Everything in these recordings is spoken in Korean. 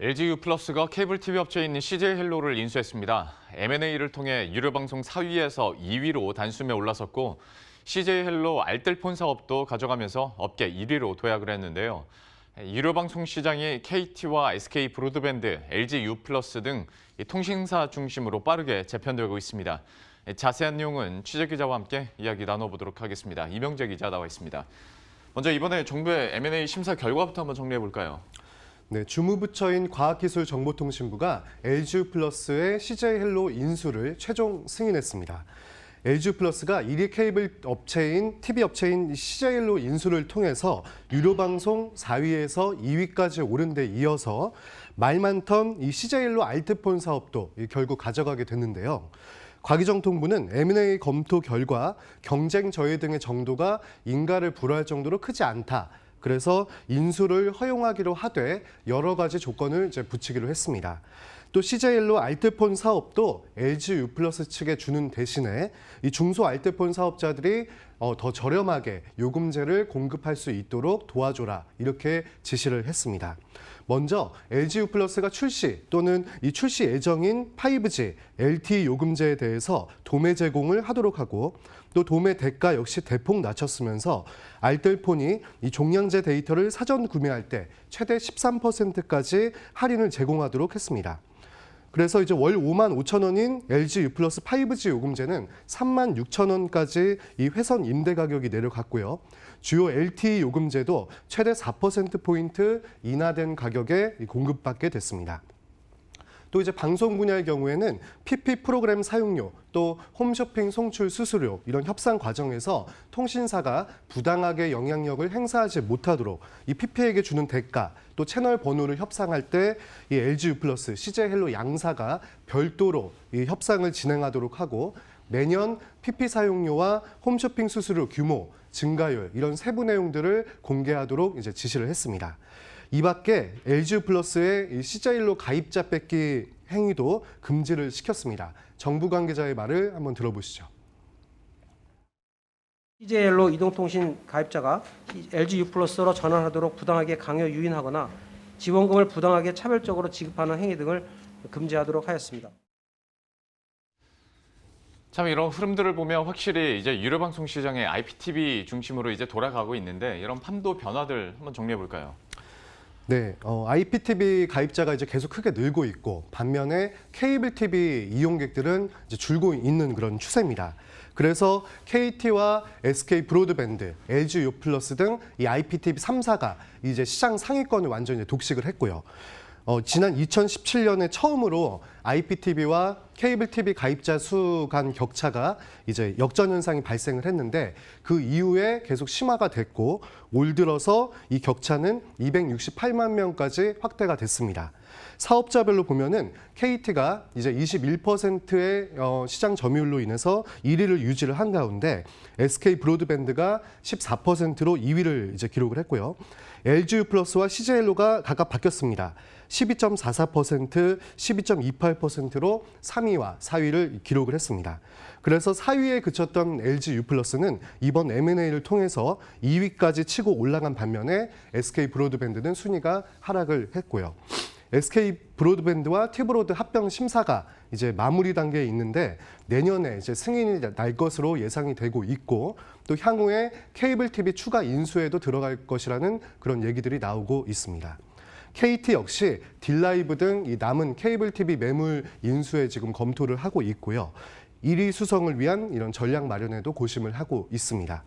LGU 플러스가 케이블 TV 업체에 있는 CJ헬로를 인수했습니다. M&A를 통해 유료방송 4위에서 2위로 단숨에 올라섰고 CJ헬로 알뜰폰 사업도 가져가면서 업계 1위로 도약을 했는데요. 유료방송 시장이 KT와 SK 브로드밴드, LGU 플러스 등 통신사 중심으로 빠르게 재편되고 있습니다. 자세한 내용은 취재기자와 함께 이야기 나눠보도록 하겠습니다. 이명재 기자 나와 있습니다. 먼저 이번에 정부의 M&A 심사 결과부터 한번 정리해 볼까요? 네, 주무부처인 과학기술정보통신부가 LGU 플러스의 CJ헬로 인수를 최종 승인했습니다. LGU 플러스가 1위 케이블 업체인 TV 업체인 CJ헬로 인수를 통해서 유료방송 4위에서 2위까지 오른 데 이어서 말 많던 이 CJ헬로 알뜰폰 사업도 결국 가져가게 됐는데요. 과기정통부는 M&A 검토 결과 경쟁 저해 등의 정도가 인가를 불허할 정도로 크지 않다. 그래서 인수를 허용하기로 하되 여러 가지 조건을 붙이기로 했습니다. 또 CJ헬로 알뜰폰 사업도 LGU 플러스 측에 주는 대신에 이 중소 알뜰폰 사업자들이 더 저렴하게 요금제를 공급할 수 있도록 도와줘라 이렇게 지시를 했습니다. 먼저 LGU 플러스가 출시 또는 이 출시 예정인 5G, LTE 요금제에 대해서 도매 제공을 하도록 하고 또 도매 대가 역시 대폭 낮췄으면서 알뜰폰이 이 종량제 데이터를 사전 구매할 때 최대 13%까지 할인을 제공하도록 했습니다. 그래서 이제 월 5만 5천 원인 LGU 플러스 5G 요금제는 3만 6천 원까지 이 회선 임대 가격이 내려갔고요. 주요 LTE 요금제도 최대 4%포인트 인하된 가격에 공급받게 됐습니다. 또 이제 방송 분야의 경우에는 PP 프로그램 사용료, 또 홈쇼핑 송출 수수료 이런 협상 과정에서 통신사가 부당하게 영향력을 행사하지 못하도록 이 PP에게 주는 대가, 또 채널 번호를 협상할 때 이 LGU 플러스, CJ헬로 양사가 별도로 이 협상을 진행하도록 하고 매년 PP 사용료와 홈쇼핑 수수료 규모, 증가율 이런 세부 내용들을 공개하도록 이제 지시를 했습니다. 이 밖에 LGU 플러스의 CJ헬로 가입자 뺏기 행위도 금지를 시켰습니다. 정부 관계자의 말을 한번 들어보시죠. CJ헬로 이동통신 가입자가 LGU 플러스로 전환하도록 부당하게 강요 유인하거나 지원금을 부당하게 차별적으로 지급하는 행위 등을 금지하도록 하였습니다. 참 이런 흐름들을 보면 확실히 이제 유료방송 시장의 IPTV 중심으로 이제 돌아가고 있는데 이런 판도 변화들 한번 정리해 볼까요? 네, IPTV 가입자가 이제 계속 크게 늘고 있고 반면에 케이블 TV 이용객들은 이제 줄고 있는 그런 추세입니다. 그래서 KT와 SK 브로드밴드, LGU 플러스 등 이 IPTV 3사가 이제 시장 상위권을 완전히 독식을 했고요. 지난 2017년에 처음으로 IPTV와 케이블 TV 가입자 수 간 격차가 이제 역전 현상이 발생을 했는데 그 이후에 계속 심화가 됐고 올 들어서 이 격차는 268만 명까지 확대가 됐습니다. 사업자별로 보면은 KT가 이제 21%의 시장 점유율로 인해서 1위를 유지를 한 가운데 SK 브로드밴드가 14%로 2위를 이제 기록을 했고요. LGU 플러스와 CJ헬로가 각각 바뀌었습니다. 12.44%, 12.28%로 3위와 4위를 기록을 했습니다. 그래서 4위에 그쳤던 LGU 플러스는 이번 M&A를 통해서 2위까지 치고 올라간 반면에 SK 브로드밴드는 순위가 하락을 했고요. SK 브로드밴드와 T브로드 합병 심사가 이제 마무리 단계에 있는데 내년에 이제 승인이 날 것으로 예상이 되고 있고 또 향후에 케이블 TV 추가 인수에도 들어갈 것이라는 그런 얘기들이 나오고 있습니다. KT 역시 딜라이브 등 이 남은 케이블 TV 매물 인수에 지금 검토를 하고 있고요. 1위 수성을 위한 이런 전략 마련에도 고심을 하고 있습니다.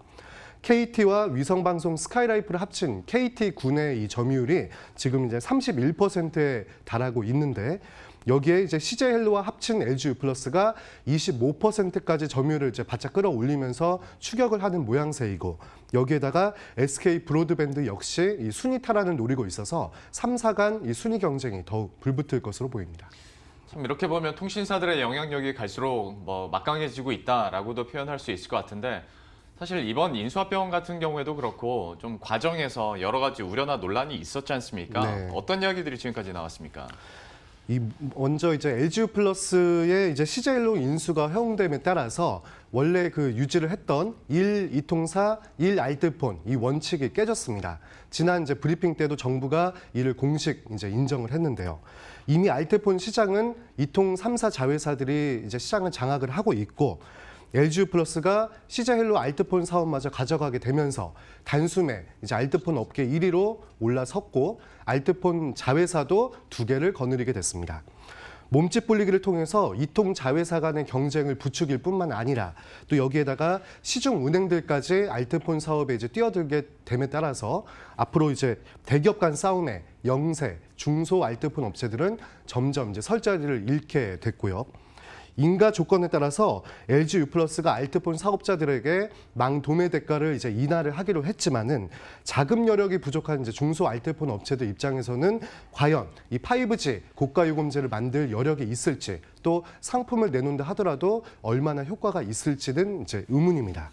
KT와 위성방송 스카이라이프를 합친 KT군의 이 점유율이 지금 이제 31%에 달하고 있는데 여기에 이제 CJ헬로와 합친 LGU 플러스가 25%까지 점유율을 이제 바짝 끌어올리면서 추격을 하는 모양새이고 여기에다가 SK 브로드밴드 역시 이 순위 탈환을 노리고 있어서 3사 간 이 순위 경쟁이 더욱 불붙을 것으로 보입니다. 참 이렇게 보면 통신사들의 영향력이 갈수록 막강해지고 있다라고도 표현할 수 있을 것 같은데 사실 이번 인수합병 같은 경우에도 그렇고 좀 과정에서 여러 가지 우려나 논란이 있었지 않습니까? 네. 어떤 이야기들이 지금까지 나왔습니까? 먼저 이제 LGU 플러스의 이제 CJ헬로 인수가 허용됨에 따라서 원래 그 유지를 했던 1이통사 1알뜰폰 이 원칙이 깨졌습니다. 지난 이제 브리핑 때도 정부가 이를 공식 이제 인정을 했는데요. 이미 알뜰폰 시장은 이통 3사 자회사들이 이제 시장을 장악을 하고 있고 LGU 플러스가 CJ헬로 알뜰폰 사업마저 가져가게 되면서 단숨에 이제 알뜰폰 업계 1위로 올라섰고 알뜰폰 자회사도 2개를 거느리게 됐습니다. 몸집 불리기를 통해서 이통 자회사 간의 경쟁을 부추길 뿐만 아니라 또 여기에다가 시중 은행들까지 알뜰폰 사업에 이제 뛰어들게 됨에 따라서 앞으로 이제 대기업 간 싸움에 영세, 중소 알뜰폰 업체들은 점점 이제 설 자리를 잃게 됐고요. 인가 조건에 따라서 LGU 플러스가 알뜰폰 사업자들에게 망도매 대가를 이제 인하를 하기로 했지만은 자금 여력이 부족한 이제 중소 알뜰폰 업체들 입장에서는 과연 이 5G 고가 요금제를 만들 여력이 있을지 또 상품을 내놓는다 하더라도 얼마나 효과가 있을지는 이제 의문입니다.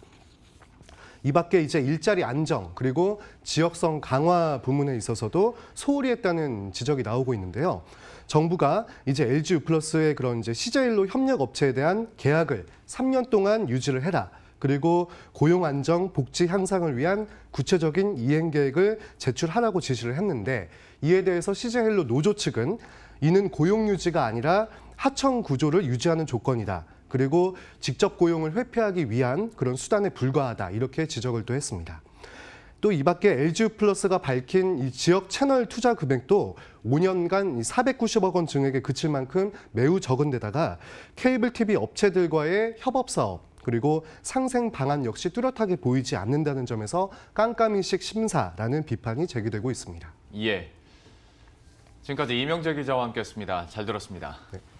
이 밖에 이제 일자리 안정 그리고 지역성 강화 부문에 있어서도 소홀히 했다는 지적이 나오고 있는데요. 정부가 이제 LGU 플러스의 그런 이제 CJ헬로 협력 업체에 대한 계약을 3년 동안 유지를 해라. 그리고 고용 안정, 복지 향상을 위한 구체적인 이행 계획을 제출하라고 지시를 했는데 이에 대해서 CJ헬로 노조 측은 이는 고용 유지가 아니라 하청 구조를 유지하는 조건이다. 그리고 직접 고용을 회피하기 위한 그런 수단에 불과하다. 이렇게 지적을 또 했습니다. 또 이 밖에 LGU 플러스가 밝힌 이 지역 채널 투자 금액도 5년간 490억 원 증액에 그칠 만큼 매우 적은 데다가 케이블 TV 업체들과의 협업 사업 그리고 상생 방안 역시 뚜렷하게 보이지 않는다는 점에서 깜깜이식 심사라는 비판이 제기되고 있습니다. 예. 지금까지 이명재 기자와 함께했습니다. 잘 들었습니다. 네.